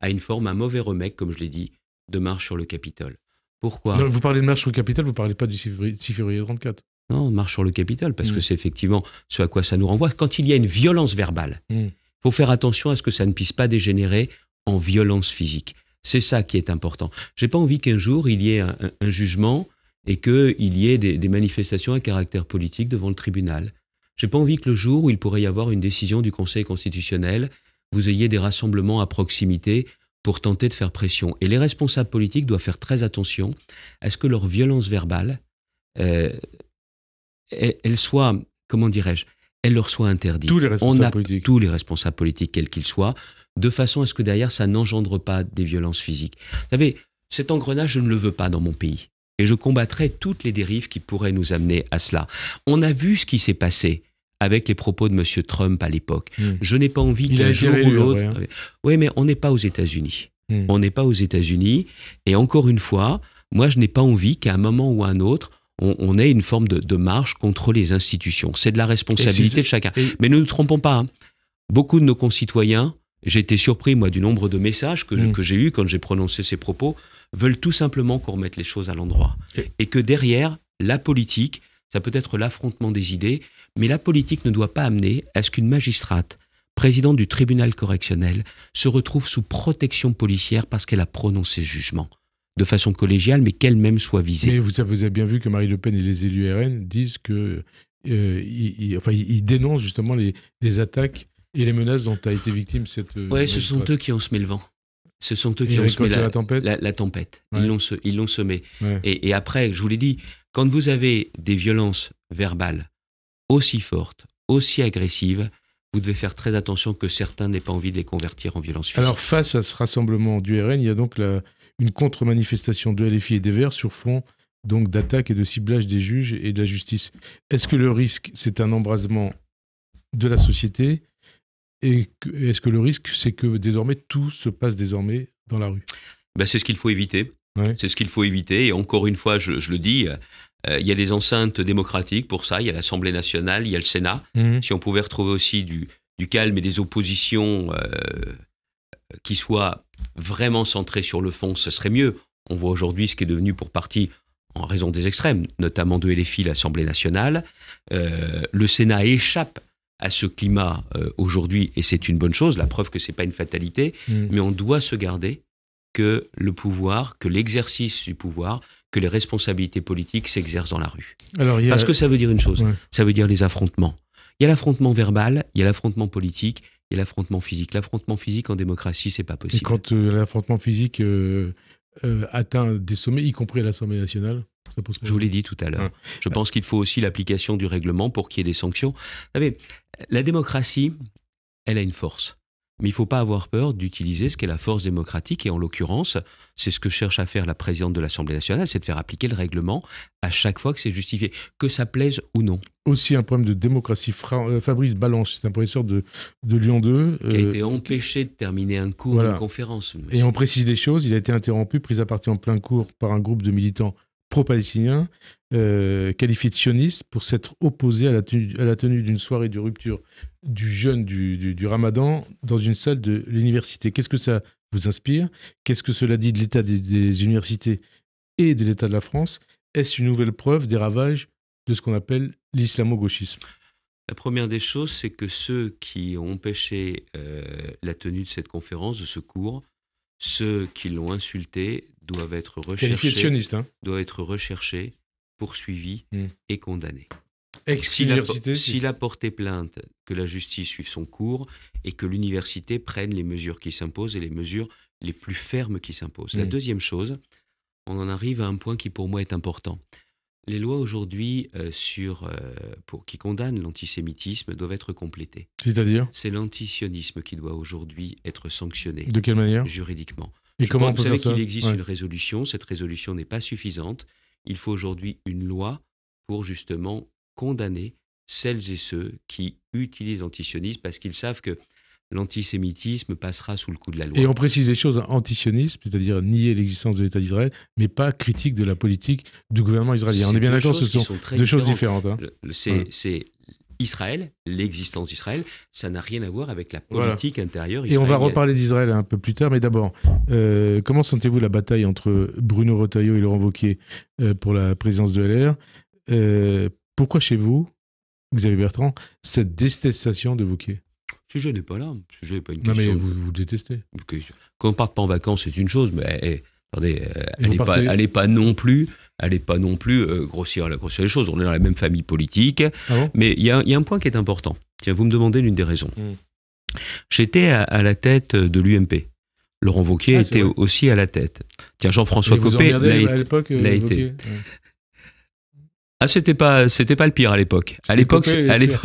à une forme, un mauvais remède, comme je l'ai dit, de marche sur le Capitole. Pourquoi? Non, vous parlez de marche sur le Capitole, vous ne parlez pas du 6 février 34. Non, marche sur le Capitole, parce que c'est effectivement ce à quoi ça nous renvoie. Quand il y a une violence verbale, il faut faire attention à ce que ça ne puisse pas dégénérer en violence physique. C'est ça qui est important. Je n'ai pas envie qu'un jour, il y ait un jugement et qu'il y ait des manifestations à caractère politique devant le tribunal. Je n'ai pas envie que le jour où il pourrait y avoir une décision du Conseil constitutionnel, vous ayez des rassemblements à proximité pour tenter de faire pression. Et les responsables politiques doivent faire très attention à ce que leur violence verbale, elle soit, comment dirais-je, elle leur soit interdite. Tous les responsables politiques. Tous les responsables politiques, quels qu'ils soient, de façon à ce que derrière, ça n'engendre pas des violences physiques. Vous savez, cet engrenage, je ne le veux pas dans mon pays. Et je combattrai toutes les dérives qui pourraient nous amener à cela. On a vu ce qui s'est passé avec les propos de M. Trump à l'époque. Je n'ai pas envie qu'un jour ou l'autre... Oui, mais on n'est pas aux États-Unis. On n'est pas aux États-Unis. Et encore une fois, moi, je n'ai pas envie qu'à un moment ou à un autre, on ait une forme de marche contre les institutions. C'est de la responsabilité de chacun. Mais ne nous trompons pas. Beaucoup de nos concitoyens, j'ai été surpris, moi, du nombre de messages que j'ai eus quand j'ai prononcé ces propos, veulent tout simplement qu'on remette les choses à l'endroit. Et que derrière, la politique, ça peut être l'affrontement des idées, mais la politique ne doit pas amener à ce qu'une magistrate, présidente du tribunal correctionnel, se retrouve sous protection policière parce qu'elle a prononcé ce jugement, de façon collégiale, mais qu'elle-même soit visée. Mais vous avez bien vu que Marine Le Pen et les élus RN disent que ils dénoncent justement les attaques et les menaces dont a été victime cette... Oui, ce sont eux qui ont semé le vent. Ce sont eux qui ont semé la tempête. Ouais. Ils l'ont semé. Ouais. Et après, je vous l'ai dit, quand vous avez des violences verbales aussi fortes, aussi agressives, vous devez faire très attention que certains n'aient pas envie de les convertir en violence physique. Alors, face à ce rassemblement du RN, il y a donc une contre-manifestation de LFI et des Verts sur fond donc d'attaque et de ciblage des juges et de la justice. Est-ce que le risque, c'est un embrasement de la société, et est-ce que le risque, c'est que désormais tout se passe désormais dans la rue? C'est ce qu'il faut éviter. Ouais. C'est ce qu'il faut éviter. Et encore une fois, je le dis, il y a des enceintes démocratiques pour ça. Il y a l'Assemblée nationale, il y a le Sénat. Si on pouvait retrouver aussi du calme et des oppositions qui soient vraiment centrées sur le fond, ce serait mieux. On voit aujourd'hui ce qui est devenu pour partie, en raison des extrêmes, notamment de LFI, l'Assemblée nationale. Le Sénat échappe à ce climat aujourd'hui, et c'est une bonne chose, la preuve que ce n'est pas une fatalité, mais on doit se garder que le pouvoir, que l'exercice du pouvoir, que les responsabilités politiques s'exercent dans la rue. Alors, Parce que ça veut dire une chose, ça veut dire les affrontements. Il y a l'affrontement verbal, il y a l'affrontement politique, il y a l'affrontement physique. L'affrontement physique en démocratie, c'est pas possible. Et quand l'affrontement physique atteint des sommets, y compris à l'Assemblée nationale, ça pose problème. Je vous l'ai dit tout à l'heure. Je pense qu'il faut aussi l'application du règlement pour qu'il y ait des sanctions. Vous savez, la démocratie, elle a une force. Mais il ne faut pas avoir peur d'utiliser ce qu'est la force démocratique. Et en l'occurrence, c'est ce que cherche à faire la présidente de l'Assemblée nationale, c'est de faire appliquer le règlement à chaque fois que c'est justifié, que ça plaise ou non. Aussi un problème de démocratie. Fabrice Balanche, c'est un professeur de Lyon 2. Qui a été empêché de terminer un cours d'une conférence. Et on précise les choses, il a été interrompu, pris à partie en plein cours par un groupe de militants pro-palestiniens, qualifiés de sionistes pour s'être opposés à la tenue d'une soirée de rupture du jeûne du Ramadan dans une salle de l'université. Qu'est-ce que ça vous inspire? Qu'est-ce que cela dit de l'état des universités et de l'état de la France? Est-ce une nouvelle preuve des ravages de ce qu'on appelle l'islamo-gauchisme? La première des choses, c'est que ceux qui ont empêché la tenue de cette conférence, de ce cours, ceux qui l'ont insulté doivent être recherchés, doivent être recherchés, poursuivis et condamnés. S'il a porté plainte, que la justice suive son cours et que l'université prenne les mesures qui s'imposent et les mesures les plus fermes qui s'imposent. La deuxième chose, on en arrive à un point qui pour moi est important. Les lois aujourd'hui qui condamnent l'antisémitisme doivent être complétées. C'est-à-dire ? C'est l'antisionisme qui doit aujourd'hui être sanctionné. De quelle manière ? Juridiquement. Et comment on peut faire ça ? Vous savez qu'il existe une résolution. Cette résolution n'est pas suffisante. Il faut aujourd'hui une loi pour justement condamner celles et ceux qui utilisent l'antisionisme parce qu'ils savent que l'antisémitisme passera sous le coup de la loi. Et on précise les choses, antisionisme, c'est-à-dire nier l'existence de l'État d'Israël, mais pas critique de la politique du gouvernement israélien. On est bien d'accord, ce sont deux choses différentes. C'est Israël, l'existence d'Israël, ça n'a rien à voir avec la politique intérieure israélienne. Et on va reparler d'Israël un peu plus tard, mais d'abord, comment sentez-vous la bataille entre Bruno Retailleau et Laurent Wauquiez pour la présidence de LR? Pourquoi chez vous, Xavier Bertrand, cette détestation de Wauquiez? Ce sujet n'est pas là. Ce sujet n'est pas une question. Non, mais vous détestez. Qu'on ne parte pas en vacances, c'est une chose, mais attendez, elle n'est pas non plus grossir les choses. On est dans la même famille politique. Ah bon ? Mais il y a un point qui est important. Tiens, vous me demandez l'une des raisons. J'étais à la tête de l'UMP. Laurent Wauquiez était aussi à la tête. Tiens, Jean-François Copé l'a été. Ah, c'était pas le pire à l'époque. À l'époque,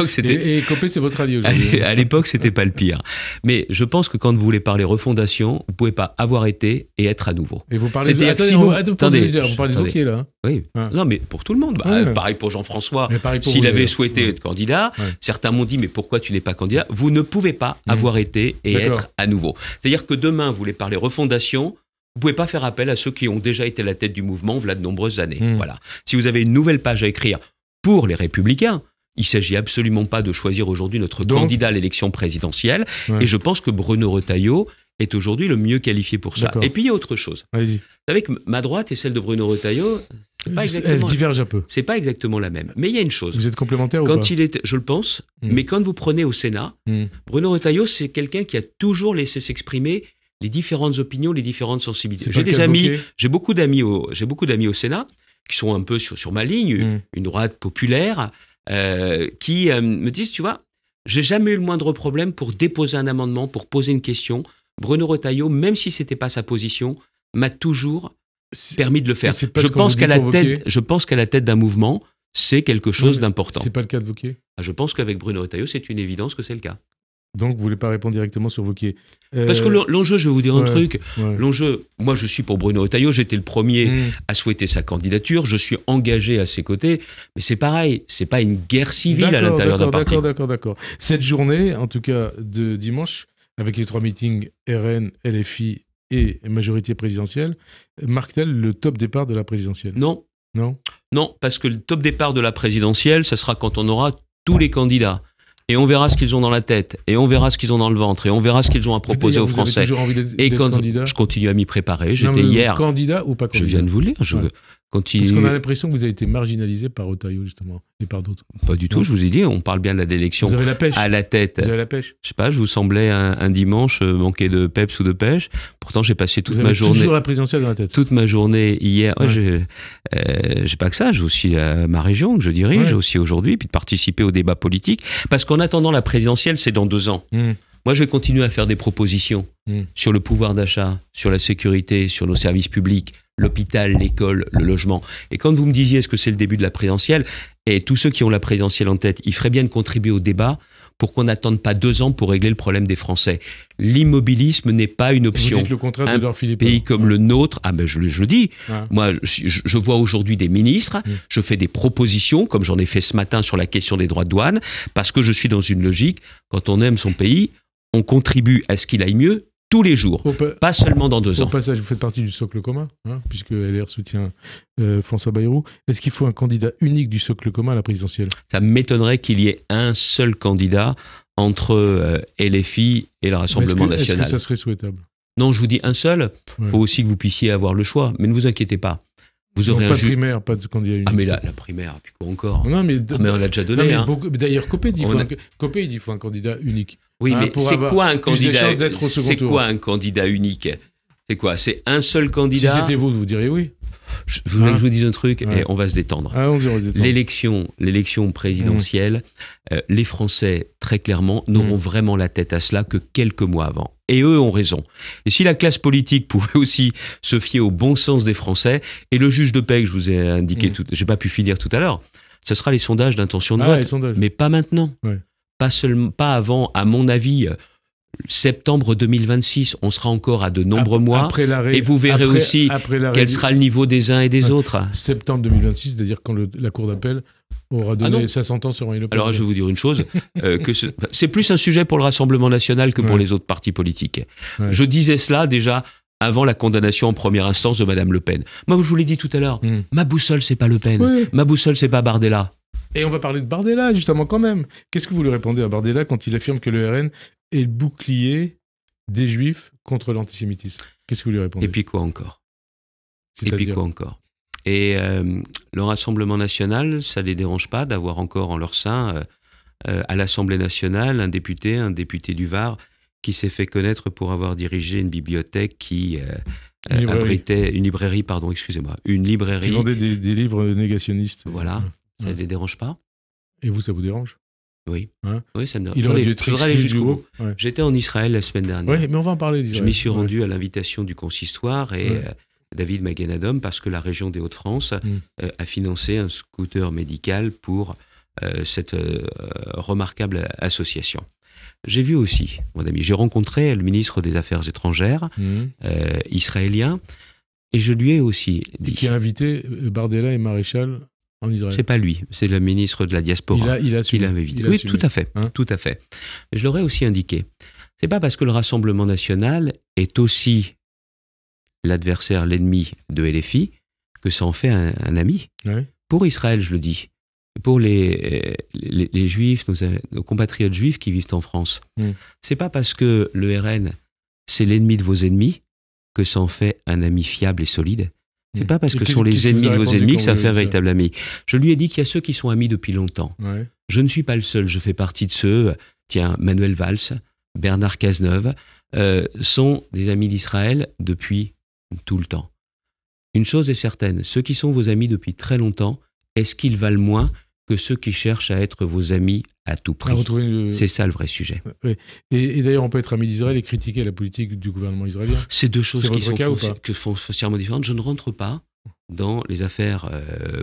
c'était. Et Copé, c'est votre allié aujourd'hui. À l'époque, c'était pas le pire. Mais je pense que quand vous voulez parler refondation, vous pouvez pas avoir été et être à nouveau. Et vous parlez vous parlez de Wauquiez là. Oui. Non, mais pour tout le monde. Pareil pour Jean-François. S'il avait souhaité être candidat, certains m'ont dit mais pourquoi tu n'es pas candidat ? Vous ne pouvez pas avoir été et être à nouveau. C'est-à-dire que demain, vous voulez parler refondation. Vous ne pouvez pas faire appel à ceux qui ont déjà été à la tête du mouvement voilà de nombreuses années. Voilà. Si vous avez une nouvelle page à écrire pour les Républicains, il ne s'agit absolument pas de choisir aujourd'hui notre candidat à l'élection présidentielle. Et je pense que Bruno Retailleau est aujourd'hui le mieux qualifié pour ça. Et puis il y a autre chose. Allez-y. Vous savez que ma droite et celle de Bruno Retailleau, elle diverge un peu. C'est pas exactement la même. Mais il y a une chose. Vous êtes complémentaires ou pas ? Je le pense, mais quand vous prenez au Sénat, Bruno Retailleau, c'est quelqu'un qui a toujours laissé s'exprimer les différentes opinions, les différentes sensibilités. J'ai beaucoup d'amis au Sénat qui sont un peu sur ma ligne, une droite populaire, qui me disent, tu vois, j'ai jamais eu le moindre problème pour déposer un amendement, pour poser une question. Bruno Retailleau, même si c'était pas sa position, m'a toujours permis de le faire. Je pense qu'à la tête d'un mouvement, c'est quelque chose d'important. C'est pas le cas de Wauquiez ? Je pense qu'avec Bruno Retailleau, c'est une évidence que c'est le cas. Donc, vous voulez pas répondre directement sur Wauquiez. Parce que l'enjeu, je vais vous dire un truc. Ouais. L'enjeu, moi, je suis pour Bruno Retailleau. J'étais le premier à souhaiter sa candidature. Je suis engagé à ses côtés. Mais c'est pareil. C'est pas une guerre civile à l'intérieur d'un parti. D'accord. Cette journée, en tout cas de dimanche, avec les 3 meetings RN, LFI et majorité présidentielle, marque-t-elle le top départ de la présidentielle? Non. Non, parce que le top départ de la présidentielle, ça sera quand on aura tous les candidats. Et on verra ce qu'ils ont dans la tête, et on verra ce qu'ils ont dans le ventre, et on verra ce qu'ils ont à proposer aux Français. Vous avez toujours envie et d'être quand candidat? je continue à m'y préparer, j'étais hier. Candidat ou pas candidat? Je viens de vous le dire. Parce qu'on a l'impression que vous avez été marginalisé par Retailleau, justement, et par d'autres. Pas du tout, je vous ai dit, on parle bien de la d'élection vous avez la pêche. À la tête. Vous avez la pêche. Je sais pas, je vous semblais un dimanche manquer de peps ou de pêche. Pourtant, j'ai passé toute ma journée. Toujours la présidentielle dans la tête. Toute ma journée hier. Ouais. J'ai pas que ça, j'ai aussi ma région que je dirige aussi aujourd'hui, puis de participer au débat politique. Parce qu'en attendant la présidentielle, c'est dans 2 ans. Moi, je vais continuer à faire des propositions sur le pouvoir d'achat, sur la sécurité, sur nos services publics, l'hôpital, l'école, le logement. Et quand vous me disiez est-ce que c'est le début de la présidentielle, et tous ceux qui ont la présidentielle en tête, ils feraient bien de contribuer au débat pour qu'on n'attende pas 2 ans pour régler le problème des Français. L'immobilisme n'est pas une option. Vous dites le contraire d'Édouard Philippe. Un pays comme le nôtre, je le dis. Moi, je vois aujourd'hui des ministres, je fais des propositions, comme j'en ai fait ce matin sur la question des droits de douane, parce que je suis dans une logique, quand on aime son pays, on contribue à ce qu'il aille mieux tous les jours, pas seulement dans 2 ans. Au passage, vous faites partie du socle commun, puisque LR soutient François Bayrou. Est-ce qu'il faut un candidat unique du socle commun à la présidentielle? Ça m'étonnerait qu'il y ait un seul candidat entre LFI et le Rassemblement national. Est-ce que ça serait souhaitable? Non, je vous dis un seul. Il faut aussi que vous puissiez avoir le choix. Mais ne vous inquiétez pas. Vous aurez pas de primaire, pas de candidat unique. Ah mais la primaire, puis quoi encore? Non, mais on l'a déjà donné. D'ailleurs, Copé dit qu'il faut un candidat unique. Oui, mais c'est quoi un candidat? C'est quoi un candidat unique? C'est quoi? C'est un seul candidat? Si c'était vous diriez oui. Je voulais que je vous dise un truc et on va se détendre. L'élection présidentielle, les Français, très clairement, n'auront vraiment la tête à cela que quelques mois avant. Et eux ont raison. Et si la classe politique pouvait aussi se fier au bon sens des Français, et le juge de paix que je vous ai indiqué, j'ai pas pu finir tout à l'heure, ce sera les sondages d'intention de vote. Mais pas maintenant. Pas avant, à mon avis, septembre 2026, on sera encore à de nombreux mois, et vous verrez aussi quel sera le niveau des uns et des autres. Septembre 2026, c'est-à-dire quand la Cour d'appel aura donné sa sentence sur Marine Le Pen. Alors je vais vous dire une chose, c'est plus un sujet pour le Rassemblement national que pour les autres partis politiques. Je disais cela déjà avant la condamnation en première instance de Madame Le Pen. Moi, je vous l'ai dit tout à l'heure, ma boussole, c'est pas Le Pen, ma boussole, c'est pas Bardella. Et on va parler de Bardella, justement, quand même. Qu'est-ce que vous lui répondez à Bardella quand il affirme que le RN est le bouclier des Juifs contre l'antisémitisme? Qu'est-ce que vous lui répondez? Et puis quoi encore? Et le Rassemblement national, ça ne les dérange pas d'avoir encore en leur sein, à l'Assemblée nationale, un député du Var, qui s'est fait connaître pour avoir dirigé une bibliothèque qui abritait une librairie. Qui vendait des livres négationnistes. Voilà. Ça ne les dérange pas? Et vous, ça vous dérange? Oui. Oui, ça me dérange. Il aurait dû être exclu jusqu'au bout. J'étais en Israël la semaine dernière. Oui, mais on va en parler d'Israël. Je m'y suis rendu à l'invitation du consistoire et David Magenadom, parce que la région des Hauts-de-France a financé un scooter médical pour cette remarquable association. J'ai vu aussi, mon ami, j'ai rencontré le ministre des Affaires étrangères israélien, et je lui ai aussi dit... Qui a invité Bardella et Maréchal en Israël. C'est pas lui, c'est le ministre de la diaspora qui l'a invité. Oui, tout à fait, tout à fait. Et je leur ai aussi indiqué, c'est pas parce que le Rassemblement national est aussi l'adversaire, l'ennemi de LFI, que ça en fait un ami. Pour Israël, je le dis, pour les Juifs, nos compatriotes juifs qui vivent en France, c'est pas parce que le RN, c'est l'ennemi de vos ennemis, que ça en fait un ami fiable et solide. C'est pas parce que ce sont les ennemis de vos ennemis que ça fait un véritable ami. Je lui ai dit qu'il y a ceux qui sont amis depuis longtemps. Je ne suis pas le seul, je fais partie de ceux, Manuel Valls, Bernard Cazeneuve, sont des amis d'Israël depuis tout le temps. Une chose est certaine, ceux qui sont vos amis depuis très longtemps, est-ce qu'ils valent moins que ceux qui cherchent à être vos amis à tout prix? C'est ça le vrai sujet. Et d'ailleurs, on peut être ami d'Israël et critiquer la politique du gouvernement israélien. C'est deux choses qui sont foncièrement différentes. Je ne rentre pas dans les affaires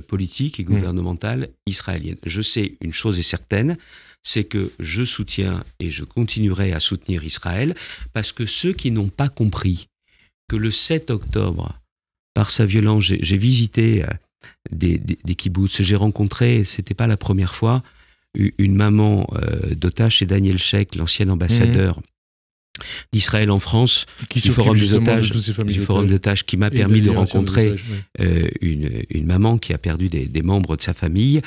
politiques et gouvernementales israéliennes. Je sais une chose est certaine, c'est que je soutiens et je continuerai à soutenir Israël, parce que ceux qui n'ont pas compris que le 7 octobre, par sa violence, j'ai visité des kibboutz, j'ai rencontré, c'était pas la première fois, une maman d'otage chez Daniel Sheikh, l'ancien ambassadeur d'Israël en France, du Forum des otages, qui m'a permis de rencontrer une maman qui a perdu des membres de sa famille.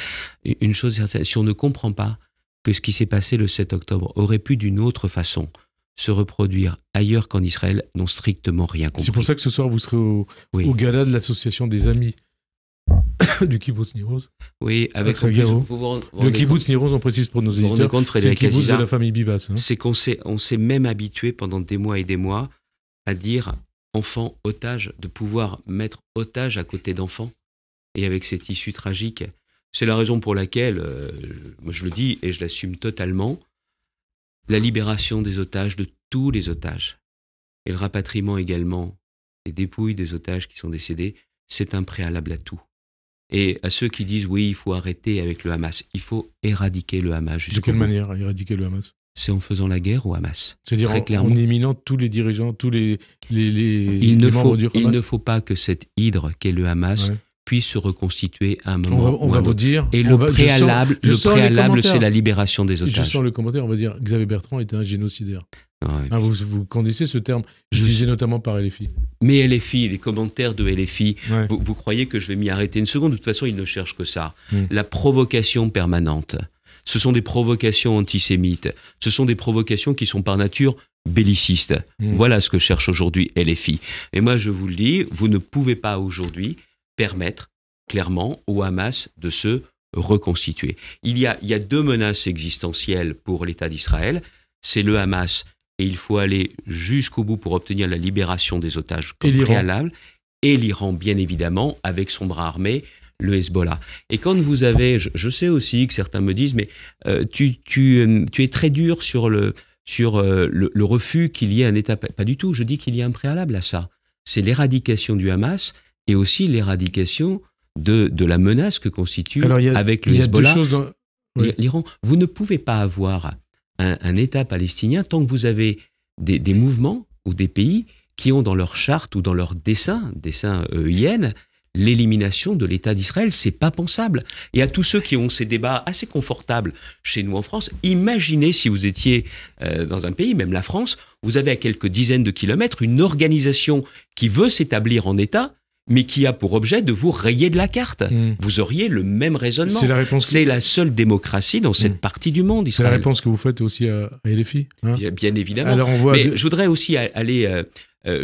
Une chose certaine, si on ne comprend pas que ce qui s'est passé le 7 octobre aurait pu d'une autre façon se reproduire ailleurs qu'en Israël, n'ont strictement rien compris. C'est pour ça que ce soir vous serez au gala de l'association des amis du kibbutz Nir Oz. Oui, avec le kibbutz Nir Oz, on précise pour nos éditeurs, c'est le kibbutz de la famille Bibas. C'est qu'on s'est même habitué pendant des mois et des mois à dire enfants otages, de pouvoir mettre otage à côté d'enfants, et avec cette issue tragique. C'est la raison pour laquelle, moi je le dis et je l'assume totalement, la libération des otages, de tous les otages, et le rapatriement également des dépouilles des otages qui sont décédés, c'est un préalable à tout. Et à ceux qui disent, oui, il faut arrêter avec le Hamas, il faut éradiquer le Hamas. De quelle manière éradiquer le Hamas ? C'est en faisant la guerre au Hamas. C'est-à-dire en éliminant tous les dirigeants, tous les membres du Hamas. Il ne faut pas que cette hydre qu'est le Hamas puisse se reconstituer à un moment. On va vous dire. Et le préalable, c'est la libération des otages. Je sens le commentaire, on va dire Xavier Bertrand était un génocidaire. Ouais. Vous connaissez ce terme, utilisé notamment par LFI. Mais LFI, les commentaires de LFI, vous croyez que je vais m'y arrêter une seconde ? De toute façon, ils ne cherchent que ça. La provocation permanente. Ce sont des provocations antisémites. Ce sont des provocations qui sont par nature bellicistes. Voilà ce que cherche aujourd'hui LFI. Et moi, je vous le dis, vous ne pouvez pas aujourd'hui permettre clairement au Hamas de se reconstituer. Il y a deux menaces existentielles pour l'État d'Israël. C'est le Hamas, et il faut aller jusqu'au bout pour obtenir la libération des otages comme préalable, et l'Iran, bien évidemment, avec son bras armé, le Hezbollah. Et quand vous avez, je sais aussi que certains me disent, mais tu es très dur sur le refus qu'il y ait un État. Pas du tout, je dis qu'il y a un préalable à ça. C'est l'éradication du Hamas et aussi l'éradication de la menace que constitue avec le Hezbollah l'Iran. Vous ne pouvez pas avoir un État palestinien tant que vous avez des mouvements ou des pays qui ont dans leur charte ou dans leur dessin EIN, l'élimination de l'État d'Israël. C'est pas pensable. Et à tous ceux qui ont ces débats assez confortables chez nous en France, imaginez si vous étiez dans un pays, même la France, vous avez à quelques dizaines de kilomètres une organisation qui veut s'établir en État, mais qui a pour objet de vous rayer de la carte. Vous auriez le même raisonnement. C'est la seule démocratie dans cette partie du monde, Israël. C'est la réponse que vous faites aussi à LFI. Hein, bien évidemment. Alors mais je voudrais aussi aller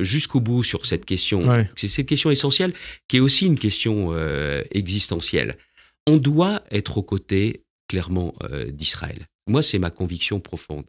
jusqu'au bout sur cette question. C'est cette question essentielle qui est aussi une question existentielle. On doit être aux côtés, clairement, d'Israël. Moi, c'est ma conviction profonde.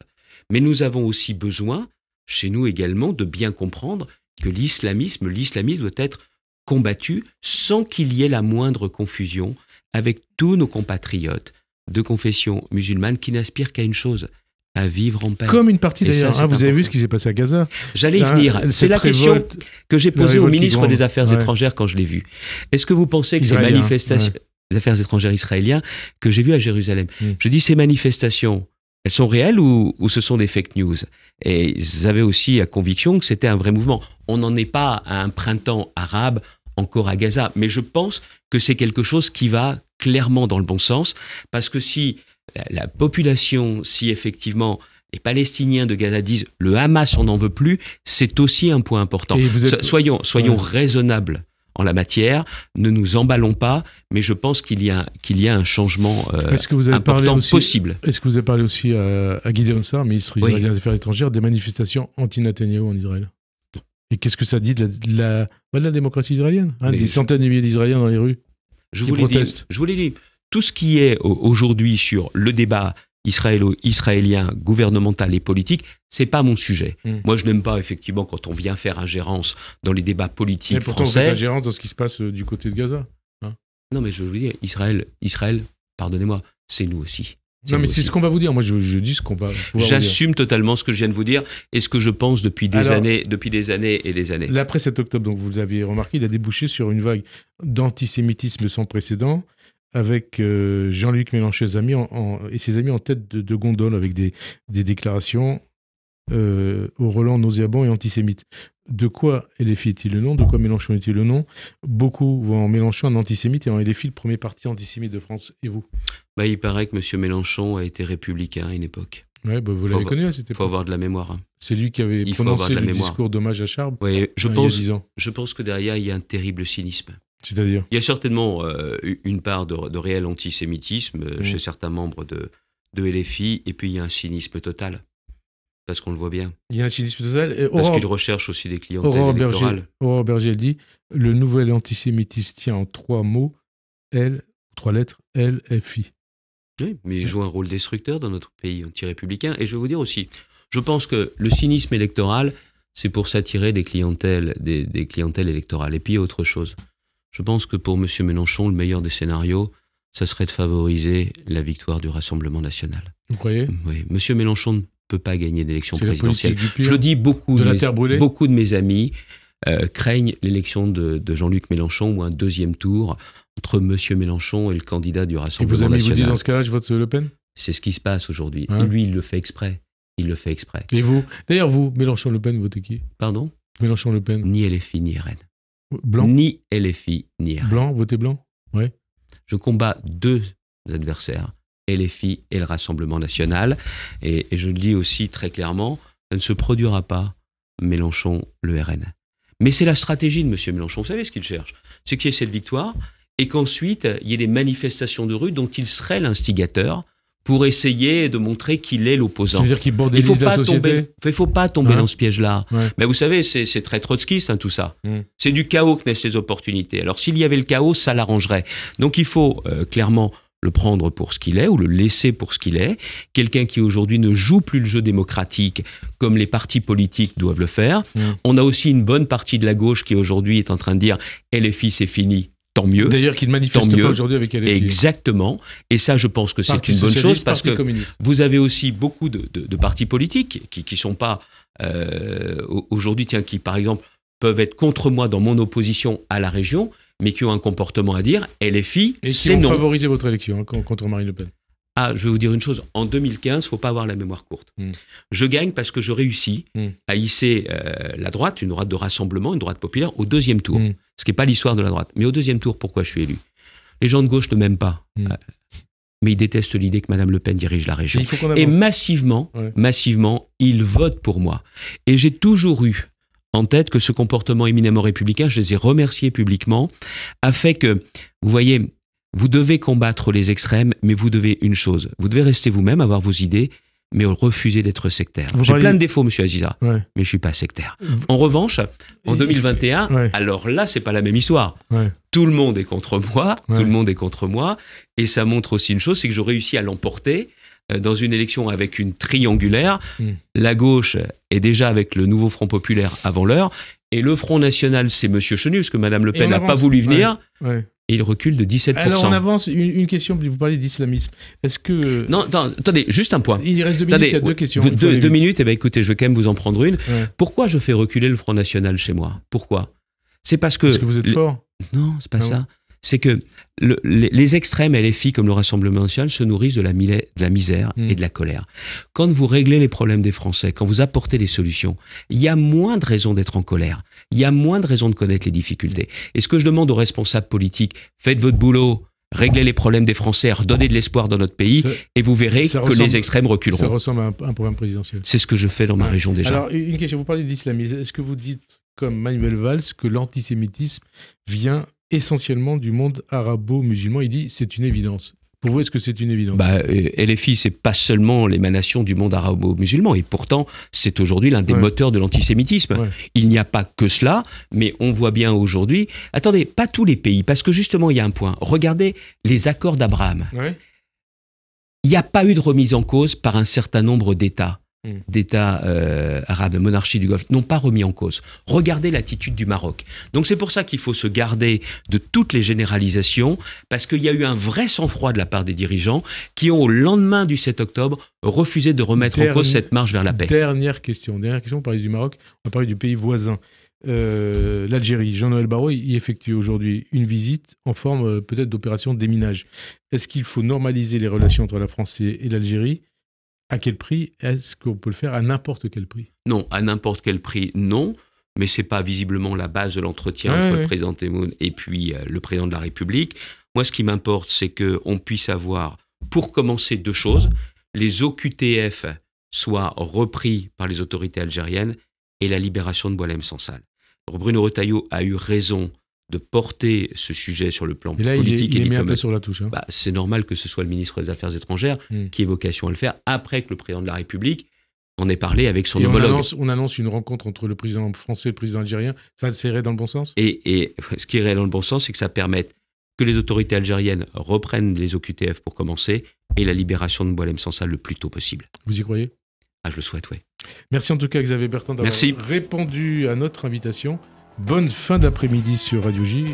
Mais nous avons aussi besoin, chez nous également, de bien comprendre que l'islamisme doit être combattu sans qu'il y ait la moindre confusion avec tous nos compatriotes de confession musulmane qui n'aspirent qu'à une chose, à vivre en paix. Comme une partie d'ailleurs. Vous avez vu ce qui s'est passé à Gaza. J'allais y venir. C'est la question que j'ai posée au ministre des Affaires étrangères quand je l'ai vu. Est-ce que vous pensez que ces manifestations, les affaires étrangères israéliens, que j'ai vues à Jérusalem, je dis ces manifestations, elles sont réelles ou ce sont des fake news? Et ils avaient aussi la conviction que c'était un vrai mouvement. On n'en est pas à un printemps arabe encore à Gaza, mais je pense que c'est quelque chose qui va clairement dans le bon sens, parce que si la population, si effectivement les Palestiniens de Gaza disent le Hamas on n'en veut plus, c'est aussi un point important. Soyons raisonnables en la matière, ne nous emballons pas, mais je pense qu'il y a un changement important possible. Est-ce que vous avez parlé aussi à Gideon Sa'ar, ministre israélien des Affaires étrangères, des manifestations anti-Netanyahou en Israël? Et qu'est-ce que ça dit de la démocratie israélienne, des centaines de milliers d'Israéliens dans les rues je vous l'ai dit, tout ce qui est aujourd'hui sur le débat israélien, gouvernemental et politique, c'est pas mon sujet. Moi, je n'aime pas, effectivement, quand on vient faire ingérence dans les débats politiques français. Mais pourtant, vous faites ingérence dans ce qui se passe du côté de Gaza. Non, mais je veux vous dire, Israël, pardonnez-moi, c'est nous aussi. C'est ce qu'on va vous dire. Moi, je dis ce qu'on va pouvoir J'assume totalement ce que je viens de vous dire et ce que je pense depuis des années et des années. L'après 7 octobre, donc vous l'avez remarqué, il a débouché sur une vague d'antisémitisme sans précédent. avec Jean-Luc Mélenchon et ses amis en tête de gondole avec des déclarations au Roland nauséabond et antisémite. De quoi LFI est-il le nom? De quoi Mélenchon est-il le nom? Beaucoup voient en Mélenchon un antisémite et en LFI le premier parti antisémite de France. Et vous? Il paraît que M. Mélenchon a été républicain à une époque. Ouais, vous l'avez connu à cette époque. Il faut avoir de la mémoire. C'est lui qui avait prononcé le discours d'hommage à Charb il y a 10 ans. Je pense que derrière, il y a un terrible cynisme. C'est-à-dire? Il y a certainement une part de réel antisémitisme chez certains membres de LFI, et puis il y a un cynisme total. Parce qu'on le voit bien. Il y a un cynisme total. Parce qu'il recherche aussi des clientèles électorales. Aurore Berger, elle dit « Le nouvel antisémitisme tient en 3 mots, 3 lettres, LFI ». Oui, mais il joue un rôle destructeur dans notre pays anti-républicain. Et je vais vous dire aussi, je pense que le cynisme électoral, c'est pour s'attirer des clientèles électorales. Et puis il y a autre chose. Je pense que pour M. Mélenchon, le meilleur des scénarios, ça serait de favoriser la victoire du Rassemblement national. Vous croyez? Oui. M. Mélenchon ne peut pas gagner d'élection présidentielle. Je le dis, beaucoup de mes amis craignent l'élection de Jean-Luc Mélenchon ou un deuxième tour entre M. Mélenchon et le candidat du Rassemblement national. Et vos amis vous disent dans ce cas-là, je vote Le Pen? C'est ce qui se passe aujourd'hui. Et lui, il le fait exprès. Et vous? D'ailleurs, vous, Mélenchon-Le Pen, votez qui? Pardon? Mélenchon-Le Pen. Ni LFI, ni RN. Blanc? Ni LFI, ni RN. Blanc, votez blanc? Oui. Je combats 2 adversaires, LFI et le Rassemblement national. Et je le dis aussi très clairement, ça ne se produira pas Mélenchon, le RN. Mais c'est la stratégie de M. Mélenchon. Vous savez ce qu'il cherche? C'est qu'il y ait cette victoire et qu'ensuite, il y ait des manifestations de rue dont il serait l'instigateur pour essayer de montrer qu'il est l'opposant. Ça veut dire qu'il bordélise la société? Il ne faut pas tomber dans ce piège-là. Ouais. Mais vous savez, c'est très trotskiste, tout ça. C'est du chaos que naissent les opportunités. Alors s'il y avait le chaos, ça l'arrangerait. Donc il faut clairement le prendre pour ce qu'il est ou le laisser pour ce qu'il est. Quelqu'un qui aujourd'hui ne joue plus le jeu démocratique comme les partis politiques doivent le faire. On a aussi une bonne partie de la gauche qui aujourd'hui est en train de dire « LFI, c'est fini ». Tant mieux. D'ailleurs, qui ne manifeste pas aujourd'hui avec LFI. Exactement. Et ça, je pense que c'est une bonne chose parce que vous avez aussi beaucoup de partis politiques qui ne sont pas aujourd'hui, qui par exemple peuvent être contre moi dans mon opposition à la région, mais qui ont un comportement à dire LFI, et c'est non. qui ont favorisé votre élection contre Marine Le Pen. Ah, je vais vous dire une chose. En 2015, il ne faut pas avoir la mémoire courte. Je gagne parce que je réussis à hisser la droite, une droite de rassemblement, une droite populaire, au 2e tour. Ce qui n'est pas l'histoire de la droite. Mais au 2e tour, pourquoi je suis élu? Les gens de gauche ne m'aiment pas. Mais ils détestent l'idée que Mme Le Pen dirige la région. Et massivement, ils votent pour moi. Et j'ai toujours eu en tête que ce comportement éminemment républicain, je les ai remerciés publiquement, a fait que, vous voyez, vous devez combattre les extrêmes, mais vous devez une chose. Vous devez rester vous-même, avoir vos idées, mais refuser d'être sectaire. J'ai plein de défauts, M. Aziza, mais je ne suis pas sectaire. En revanche, en 2021, alors là, ce n'est pas la même histoire. Tout le monde est contre moi, tout le monde est contre moi, et ça montre aussi une chose, c'est que j'ai réussi à l'emporter dans une élection avec une triangulaire. La gauche est déjà avec le nouveau Front populaire avant l'heure, et le Front national, c'est M. Chenu, parce que Mme Le Pen n'a pas voulu venir. Et il recule de 17%. Alors on avance, une question, vous parlez d'islamisme. Est-ce que... Non, attendez, juste un point. Il reste 2 minutes, il y a 2 questions. 2 minutes, écoutez, je vais quand même vous en prendre une. Pourquoi je fais reculer le Front National chez moi? Pourquoi? C'est parce que vous êtes fort? Non, c'est pas ça. C'est que les extrêmes LFI comme le Rassemblement national se nourrissent de la misère et de la colère. Quand vous réglez les problèmes des Français, quand vous apportez des solutions, il y a moins de raisons d'être en colère. Il y a moins de raisons de connaître les difficultés. Et ce que je demande aux responsables politiques, faites votre boulot, réglez les problèmes des Français, redonnez de l'espoir dans notre pays, et vous verrez que les extrêmes reculeront. Ça ressemble à un programme présidentiel. C'est ce que je fais dans ma région déjà. Alors, une question, vous parlez d'islamisme. Est-ce que vous dites, comme Manuel Valls, que l'antisémitisme vient essentiellement du monde arabo-musulman? Il dit c'est une évidence. Pour vous, est-ce que c'est une évidence? LFI, c'est pas seulement l'émanation du monde arabo-musulman, et pourtant, c'est aujourd'hui l'un des moteurs de l'antisémitisme. Il n'y a pas que cela, mais on voit bien aujourd'hui... Attendez, pas tous les pays, parce que justement, il y a un point. Regardez les accords d'Abraham. Il n'y a pas eu de remise en cause par un certain nombre d'États. D'États arabes, monarchies du Golfe, n'ont pas remis en cause. Regardez l'attitude du Maroc. Donc c'est pour ça qu'il faut se garder de toutes les généralisations, parce qu'il y a eu un vrai sang-froid de la part des dirigeants qui ont, au lendemain du 7 octobre, refusé de remettre en cause cette marche vers la paix. Dernière question, vous parlez du Maroc, on va parler du pays voisin. l'Algérie. Jean-Noël Barrot y effectue aujourd'hui une visite en forme peut-être d'opération de déminage. Est-ce qu'il faut normaliser les relations entre la France et l'Algérie ? À quel prix ? Est-ce qu'on peut le faire à n'importe quel prix ? Non, à n'importe quel prix, non. Mais ce n'est pas visiblement la base de l'entretien entre le président Tebboune et puis le président de la République. Moi, ce qui m'importe, c'est qu'on puisse avoir, pour commencer, deux choses. Les OQTF soient repris par les autorités algériennes et la libération de Boualem Sansal. Bruno Retailleau a eu raison de porter ce sujet sur le plan politique. Il est mis un peu sur la touche. C'est normal que ce soit le ministre des Affaires étrangères qui ait vocation à le faire, après que le président de la République en ait parlé avec son homologue. On annonce une rencontre entre le président français et le président algérien. Ça irait dans le bon sens ? Et ce qui irait dans le bon sens, c'est que ça permette que les autorités algériennes reprennent les OQTF pour commencer et la libération de Boualem Sansal le plus tôt possible. Vous y croyez ? Je le souhaite, oui. Merci en tout cas, Xavier Bertrand, d'avoir répondu à notre invitation. Bonne fin d'après-midi sur Radio J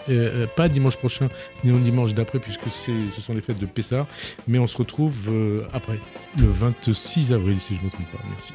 et pas dimanche prochain ni le dimanche d'après puisque ce sont les fêtes de Pessah, mais on se retrouve après, le 26 avril si je ne me trompe pas. Merci.